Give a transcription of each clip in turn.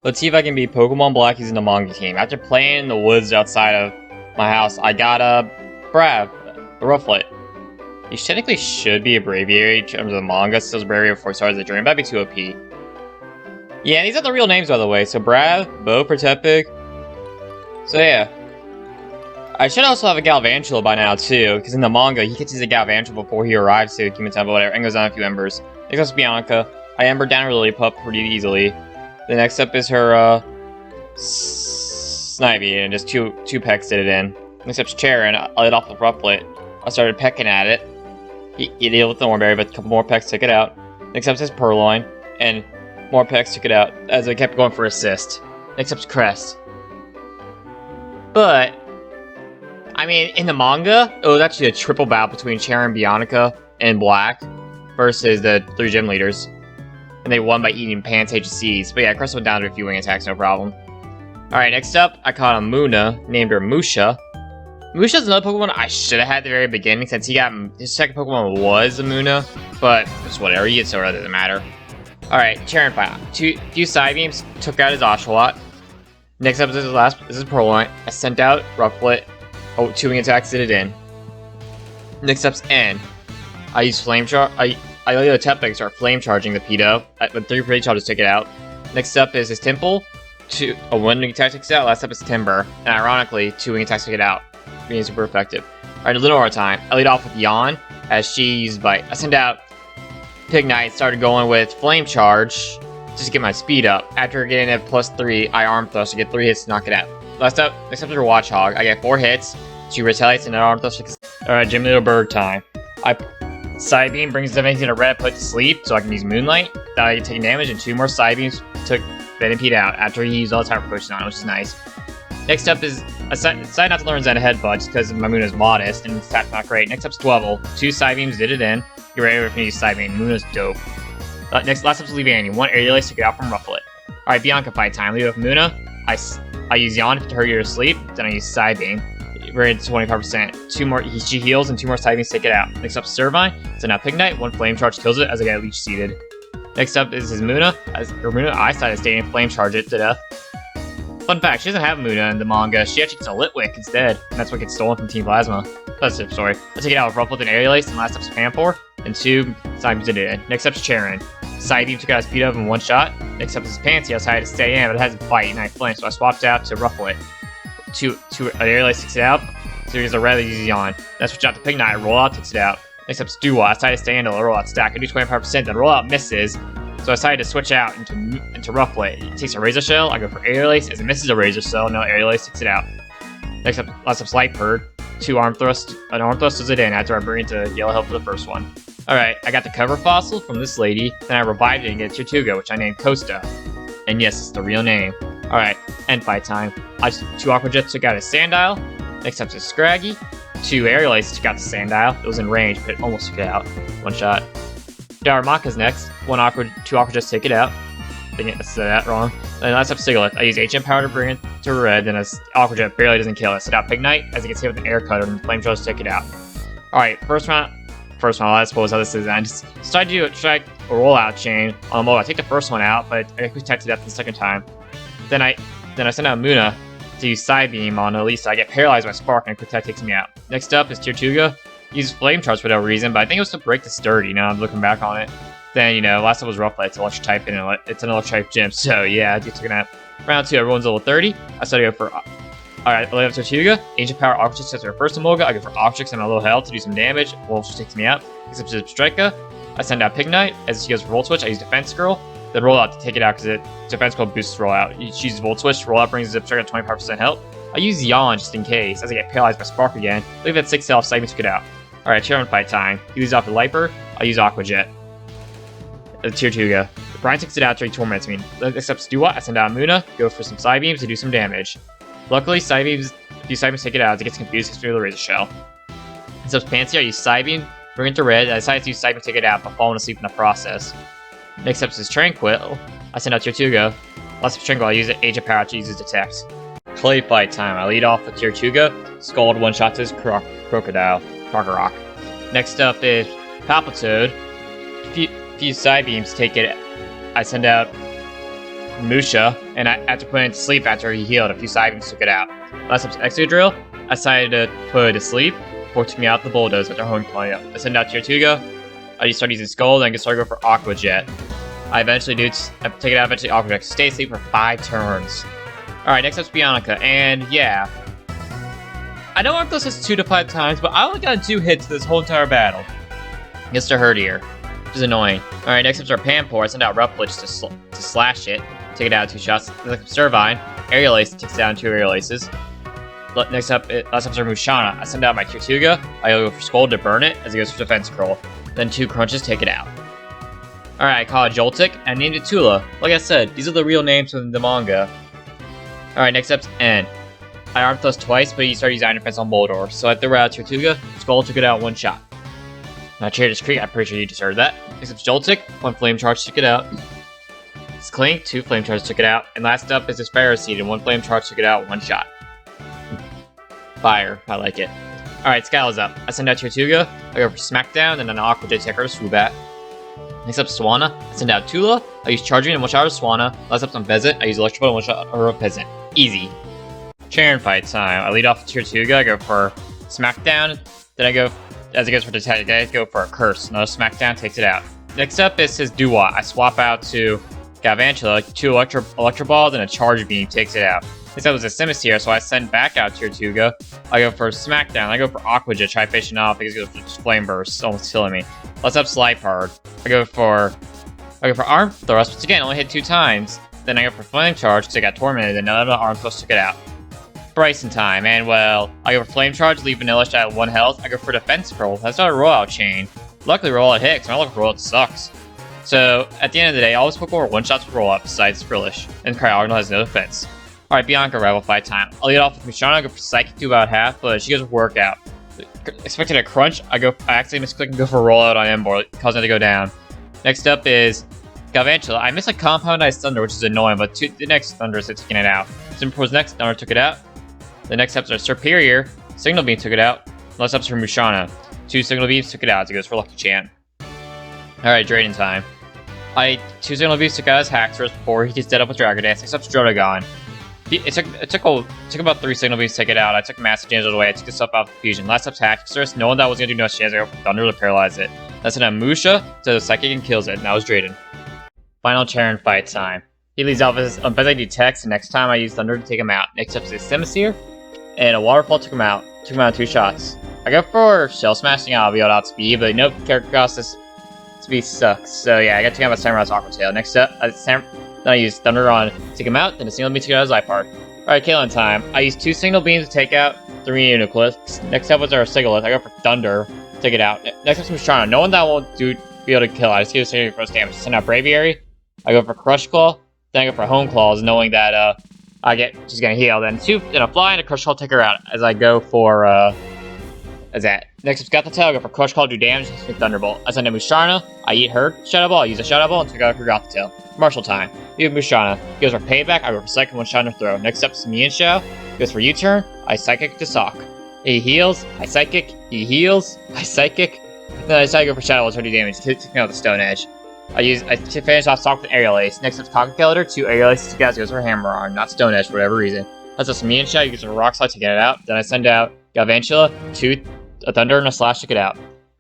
Let's see if I can beat Pokemon Black using the Manga team. After playing in the woods outside of my house, I got a Brav, a Rufflet. He technically should be a Braviary in terms of the manga, still Braviary before he started the dream, that'd be too OP. Yeah, these are the real names, by the way. So Brav, Bo, Protepig. So yeah. I should also have a Galvantula by now, too, because in the manga, he catches a Galvantula before he arrives to Human Temple, whatever, and goes down a few embers. Next up is Bianca. I embered down a Lillipup pretty easily. The next up is her, Snivy, and just two pecks did it in. Next up's Charon. I lit off the Rufflet. I started pecking at it. He dealt with the Thornberry, but a couple more pecks took it out. Next up is Purloin, and more pecks took it out as I kept going for assist. Next up's Crest. But, I mean, in the manga, it was actually a triple battle between Charon, Bianca, and Black versus the 3 gym leaders. And they won by eating Pantage seeds. But yeah, Crest went down to a few wing attacks, no problem. Alright, next up, I caught a Muna, named her Musha. Musha's another Pokemon I should have had at the very beginning, since his second Pokemon was a Muna. But, just whatever, he gets so it doesn't matter. Alright, Charon Fire. Few side beams, took out his Oshawott. Next up, this is Purloin. I sent out Rufflet. Oh, 2 wing attacks did it in. Next up's N. I used Flame Charge. I let the Tepig start flame charging the Pedo. With 3 pretty charges, take it out. Next up is his Temple. 1 wing attack takes it out. Last up is Timber. And ironically, 2 wing attacks take it out. Being super effective. Alright, a little more time. I lead off with Yawn as she used Bite. I sent out Pignite, started going with Flame Charge just to get my speed up. After getting a +3, I Arm Thrust to get 3 hits to knock it out. Next up is her Watchhog. I get 4 hits. She retaliates and an Arm Thrust. Alright, Jim Little Bird time. Side Beam brings everything to red, put to sleep, so I can use Moonlight. I get taking damage, and 2 more Side Beams took Venipede out after he used all the Type Potion on it, which is nice. Next up is, I decided not to learn Zen Headbutt just because my Moon is modest and it's not great. Next up's Dwebble. 2 Side Beams did it in. Get ready for me to use Side Beam. Moon is dope. Last up's Leavanny. 1 Aerial Ace to get out from Rufflet. Alright, Bianca fight time. Lead with Muna. I use Yawn to hurt you to sleep, then I use Side Beam. Rated 25%. 2 more, she heals, and 2 more Side Beams take it out. Next up, Servine. So now Pignite, 1 Flame Charge kills it as I get Leech Seeded. Next up is his Muna. I decided to stay and Flame Charge it to death. Fun fact, she doesn't have Muna in the manga. She actually gets a Litwick instead, and that's what gets stolen from Team Plasma. That's it, sorry. I take it out with Rufflet and Aerial Ace, and last up's Pampor, and 2 Side Beams did it in. Next up's Charon. Side Beam took out his speed up in 1 shot. Next up is Pansy. I decided to stay in, but it has a Bite, and I flamed, so I swapped out to Rufflet. 2 Aerial Ace takes it out. So here's a red easy on. Then switch out to Pignite, roll out, takes it out. Next up's Duwa. I decided to stay into a roll out stack. I do 25%, then roll out misses. So I decided to switch out into Rufflet. It takes a Razor Shell, I go for Aerial Ace. As it misses a Razor Shell, no Aerial Ace takes it out. Next up, last up's Light Bird. 2 Arm Thrust. An Arm Thrust does it in after I bring it to Yellow Hill for the first one. Alright, I got the cover fossil from this lady. Then I revived it and get Tortuga, which I named Costa. And yes, it's the real name. Alright, end fight time. 2 Aqua Jets took out his Sandile. Next up is Scraggy. 2 Aerial Ace took out the Sandile. It was in range, but it almost took it out. 1 shot. Darumaka's next. 2 Aqua Jets take it out. I said that wrong. And last up Sigilyph. I use HM Power to bring it to red, then Aqua Jet barely doesn't kill it. Set out Pignite as it gets hit with an Air Cutter, and Flame Charge to take it out. Alright, first round, I suppose how this is. I just decided to try a rollout chain on the mobile. I take the first one out, but I quick attack to death the second time. Then I send out Muna to use Side Beam on Elisa. I get paralyzed by Spark, and a quick attack takes me out. Next up is Tortuga. Uses Flame Charge for no reason, but I think it was to break the sturdy. Now I'm looking back on it. Then, last up was Rufflet. It's electric type, and it's an electric type gym. So yeah, I took it out. Round 2, everyone's level 30. I started to go for. Alright, I level Tortuga. Ancient Power Aquatrix sets her first Emolga. I go for Aquatrix and a little health to do some damage. Wolf takes me out. Except for Strika. I send out Pignite. As she goes for Volt Switch, I use Defense Girl. Then roll out to take it out because Defense Girl boosts roll out. You choose Volt Switch, roll out brings Zipstrike at 25% health. I use Yawn just in case, as I get paralyzed by Spark again. Leave it at 6 health, Side Beam took it out. Alright, Charon fight time. He leaves off the Liper. I use Aqua Jet. Tortuga. Brian takes it out after he torments me. Next up's Duwa. I send out Muna, go for some Side Beams to do some damage. Luckily, a few Side Beams take it out as it gets confused through the Razor Shell. Next up's Pansy. I use Side Beam, bring it to red. I decided to use Side Beam to take it out, but falling asleep in the process. Next up is Tranquil. I send out Tortuga. Last up's Tranquil. I use it Agent Power to use his detect. Clay fight time. I lead off with Tortuga. Scald 1 shot to his Crocodile. Krokorok. Next up is Palpitoad. Few Side Beams take it. I send out Musha and after putting it to sleep after he healed, a few side beams took it out. Last up's Exo Drill, I decided to put it to sleep before taking out the Bulldoze after home calling up. I send out Tortuga, I start using Skull, then I start to go for Aqua Jet. I eventually I take it out, eventually Aqua Jet, stay asleep for 5 turns. Alright, next up's Bianca, and yeah. I know I've done this 2 to 5 times, but I only got 2 hits this whole entire battle. Gets to hurt here, which is annoying. Alright, next up's our Pampor, I send out Rough Blitz to slash it, take it out 2 shots. Next up's Servine, Aerial Ace takes down 2 Aerial Aces. Last up's our Mushana, I send out my Tortuga, I go for Skull to burn it as it goes for Defense Curl. Then 2 crunches take it out. Alright, I call it Joltik, and I named it Tula. Like I said, these are the real names from the manga. Alright, next up's N. I arm thrust twice, but he started using Iron Defense on Moldor, so I threw out Tortuga, Skull took it out 1 shot. Now Cheerless Creek, I'm pretty sure you just heard that. Next up's Joltik, 1 Flame Charge took it out. It's Clink, 2 Flame Charges took it out. And last up is this Pharaoh Seed, and 1 Flame Charge took it out 1 shot. Fire, I like it. Alright, Scal is up. I send out Tortuga, I go for Smackdown, and then an Aqua Jet take her to Swoobat. Next up, Swanna, I send out Tula, I use Charging and 1 shot of Swanna. Last up on Peasant, I use Electro Ball and 1 shot of Peasant. Easy. Charon fight time. I lead off Tortuga, I go for Smackdown, then I go, as it goes for Detect, I go for a Curse. Another Smackdown takes it out. Next up is his Dewott. I swap out to Galvantula, 2 Electro Balls, and a Charge Beam takes it out. Next up was a Simisear, so I send back out Tortuga. I go for Smackdown, I go for Aqua Jet, try fishing off because it goes for Flame Burst, almost killing me. Last up, Slipard. I go for Arm Thrust, which again only hit 2 times. Then I go for Flame Charge because I got Tormented, and another Arm Thrust took it out. Bryson time, and well, I go for Flame Charge, leave Vanilla Shot at 1 health. I go for Defense Curl. That's not a rollout chain. Luckily, rollout hits. My luck rollout sucks. So at the end of the day, all this Pokemon are 1-shots with rollout besides Frillish, and Cryogonal has no defense. Alright, Bianca rival fight time. I'll lead off with Mushana, I go for Psychic to about half, but she goes with Workout. Expected a crunch, I accidentally misclick and go for rollout on Emboar, causing it to go down. Next up is Galvantula. I missed a Compoundized Thunder, which is annoying, but the next Thunder is taking it out. Simpro's next Thunder took it out. The next steps are Superior, Signal Beam took it out. Last steps for Mushana. 2 Signal Beams took it out as it goes for Lucky Chant. Alright, Drayden time. 2 Signal Beams took out his Haxorus before he gets dead up with Dragon Dance. Next up's Drotagon. It took about 3 Signal Beams to take it out. I took Massive Damage away. I took this up out of Fusion. Last up's Haxorus. Knowing that I was going to do no chance, I go for Thunder to paralyze it. That's an Musha, so the Psychic and kills it. And that was Drayden. Final Charon fight time. He leads off with his Unbezai Detects, and next time I use Thunder to take him out. Next up is Simisear, and a Waterfall took him out. Took him out in 2 shots. I go for Shell Smashing, I'll be able to outspeed, but nope, character cost this speed sucks. So yeah, I got to take out my Samurai's Aqua Tail. Next up, then I use Thunder on to take him out, then a Signal Beam to take out his Life Arc. Alright, Kalen time. I use 2 Signal Beams to take out 3 Uniclifs. Next up was our Sigalith. I go for Thunder to take it out. Next up is Mushana. Knowing that won't be able to kill it, I just give it secondary first damage. Send out Braviary. I go for Crush Claw. Then I go for Home Claws, knowing that she's gonna heal. Then a Fly and a Crush Claw take her out as I go for as that. Next up's Gothitelle. I go for Crush Claw, do damage, and Thunderbolt. I send out Mushana. I eat her Shadow Ball. I use a Shadow Ball and take out her Gothitelle. Martial time. You have Mushana. He goes for Payback. I go for Psychic, 1 shot and a throw. Next up's Mienshao. He goes for U-turn. I Psychic to Sock. He heals. I Psychic. He heals. I Psychic. Then I decide to go for Shadow Ball to do damage. Taking out the Stone Edge. I finish off Sock with Aerial Ace. Next up's Conkeldurr. 2 Aerial Aces to guys goes for Hammer Arm, not Stone Edge for whatever reason. That's just Mienshao. He goes for Rock Slide to get it out. Then I send out Galvantula. 2 a Thunder and a Slash to get out.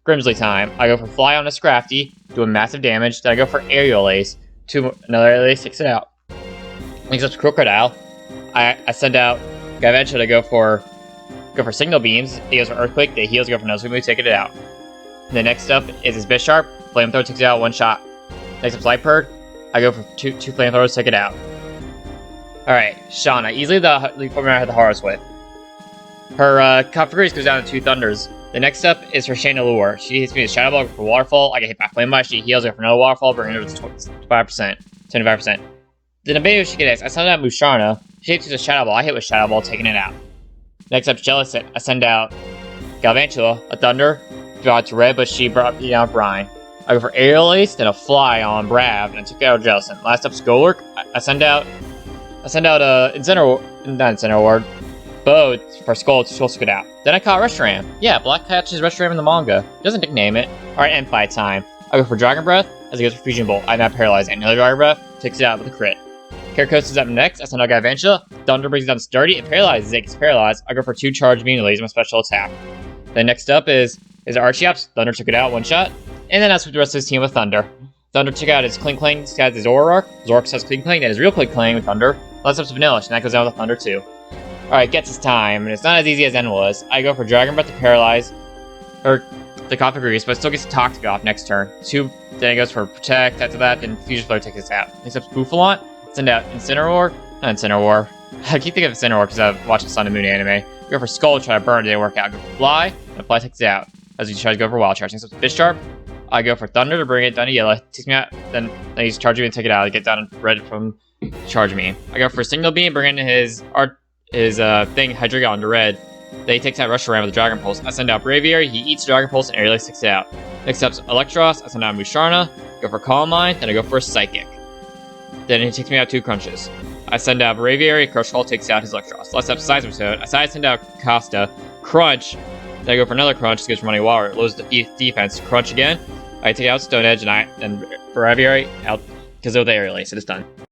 Grimsley time. I go for Fly on a Scrafty, doing massive damage. Then I go for Aerial Ace. Another Aerial Ace takes it out. Next up's Crocodile. I send out Galvantula to go for Signal Beams. He goes for Earthquake. They heals. Go for Nose Move, take it out. And the next up is his Bisharp. Flamethrower takes it out 1 shot. Next up's Light-Bird. I go for 2 Flamethrowers, take it out. Alright, Shauna. Easily the format I had the hardest with. Her configuration goes down to 2 Thunders. The next up is her Chandelure. She hits me with Shadow Ball for Waterfall. I get hit by Flame Blast. She heals. I go for another Waterfall, bringing her to 75%. Then a Baby she gets. I send out Mushana. She hits with a Shadow Ball. I hit with Shadow Ball, taking it out. Next up's Jellicent. I send out Galvantula, a Thunder. Draw it to red, but she brought me down Brine. I go for Aerial Ace, then a Fly on Brav, and I took out Jellicent. Last up's Golurk. I send out Incineroar, Bow for Skull to get out. Then I caught Reshiram. Yeah, Black catches Reshiram in the manga. Doesn't nickname it. Alright, end fight time. I go for Dragon Breath, as it goes for Fusion Bolt. I now paralyze, and another Dragon Breath takes it out with a crit. Caracos is up next. I send out Gavantia. Thunder brings down Sturdy. It paralyzes. It gets paralyzed. I go for 2 charge beam and laser my special attack. Then next up is Archeops. Thunder took it out, 1-shot. And then I switch the rest of his team with Thunder. Thunder took out his Cling Clang, has his Aurora. Zork has Cling Clang, and his real Cling Clang with Thunder. Last up's Vanillish, and that goes down with Thunder too. Alright, gets his time, and it's not as easy as N was. I go for Dragon Breath to paralyze, or the Coffee Grease, but it still gets Toxic off next turn. 2, then it goes for Protect, after that, then Fusion Flare takes us out. Next up's Bouffalant, send out Incineroar, not Incineroar. I keep thinking of Incineroar because I've watched the Sun and Moon anime. Go for Skull, try to burn, it didn't work out. Go for Fly, and Fly takes it out. As we try to go for Wild Charge. Next up's Fish Sharp. I go for Thunder to bring it down to yellow. Takes me out. Then he's Charge Me and take it out. I get down to red from Charge Me. I go for Signal Beam, bring in his thing Hydreigon to red. Then he takes out Rush Ram with the Dragon Pulse. I send out Braviary. He eats Dragon Pulse and Aerially takes it out. Next up's Electros. I send out Musharna. Go for Calm Mind. Then I go for a Psychic. Then he takes me out 2 crunches. I send out Braviary. Crush Hole takes out his Electros. Last up's Seismitoad. I send out Costa. Crunch. Then I go for another crunch to get money water. It loses the defense. Crunch again. I take out Stone Edge and Braviary out because of the aerially, so it's done.